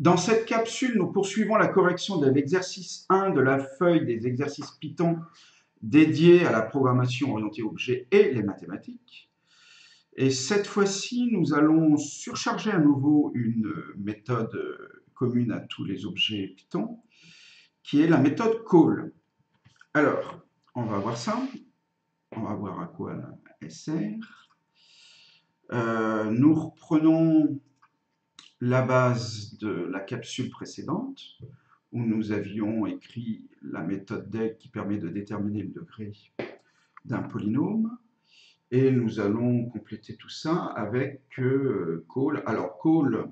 Dans cette capsule, nous poursuivons la correction de l'exercice 1 de la feuille des exercices Python dédiés à la programmation orientée objet et les mathématiques. Et cette fois-ci, nous allons surcharger à nouveau une méthode commune à tous les objets Python, qui est la méthode call. Alors, on va voir ça. On va voir à quoi elle sert. Nous reprenons la base de la capsule précédente, où nous avions écrit la méthode DEG qui permet de déterminer le degré d'un polynôme. Et nous allons compléter tout ça avec call. Alors call,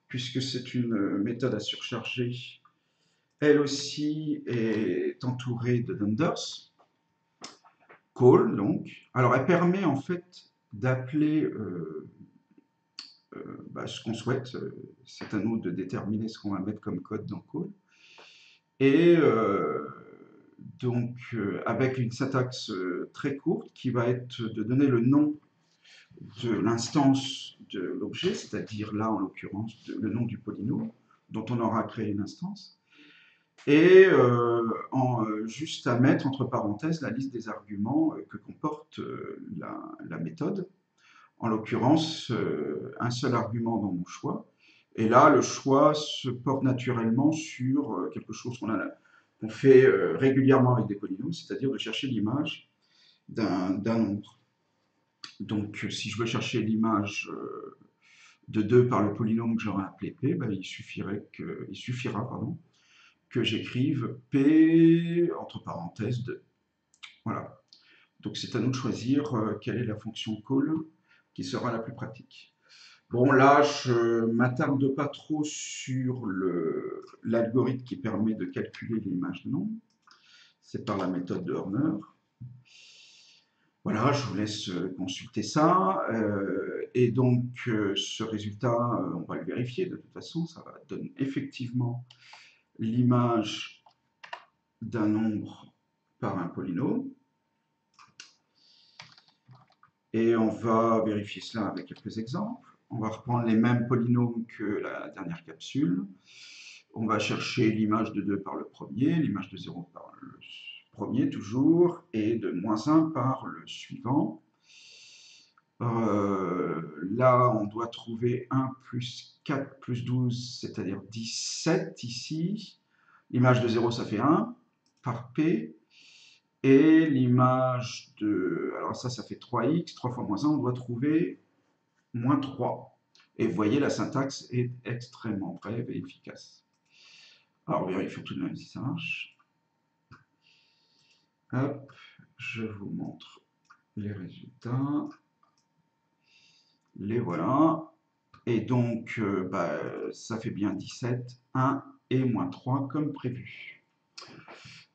puisque c'est une méthode à surcharger, elle aussi est entourée de numbers. Call, donc. Alors elle permet en fait d'appeler ce qu'on souhaite. C'est à nous de déterminer ce qu'on va mettre comme code dans call. Et avec une syntaxe très courte qui va être de donner le nom de l'instance de l'objet, c'est-à-dire là en l'occurrence le nom du polynôme dont on aura créé une instance, et juste à mettre entre parenthèses la liste des arguments que comporte la méthode. En l'occurrence, un seul argument dans mon choix. Et là, le choix se porte naturellement sur quelque chose qu'on fait régulièrement avec des polynômes, c'est-à-dire de chercher l'image d'un nombre. Donc, si je veux chercher l'image de 2 par le polynôme que j'aurais appelé P, ben, il suffira que j'écrive P entre parenthèses 2. Voilà. Donc, c'est à nous de choisir quelle est la fonction call qui sera la plus pratique. Bon, là, je ne m'attarde pas trop sur l'algorithme qui permet de calculer l'image de nombre. C'est par la méthode de Horner. Voilà, je vous laisse consulter ça. Et donc, ce résultat, on va le vérifier de toute façon. Ça donne effectivement l'image d'un nombre par un polynôme. Et on va vérifier cela avec quelques exemples. On va reprendre les mêmes polynômes que la dernière capsule. On va chercher l'image de 2 par le premier, l'image de 0 par le premier toujours, et de -1 par le suivant. Là, on doit trouver 1 plus 4 plus 12, c'est-à-dire 17 ici. L'image de 0, ça fait 1 par P. Et l'image de... Alors ça fait 3x, 3 fois -1, on doit trouver -3. Et vous voyez, la syntaxe est extrêmement brève et efficace. Alors vérifions tout de même si ça marche. Hop, je vous montre les résultats. Les voilà. Et donc, ça fait bien 17, 1 et -3 comme prévu.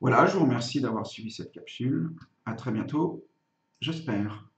Voilà, je vous remercie d'avoir suivi cette capsule. À très bientôt, j'espère.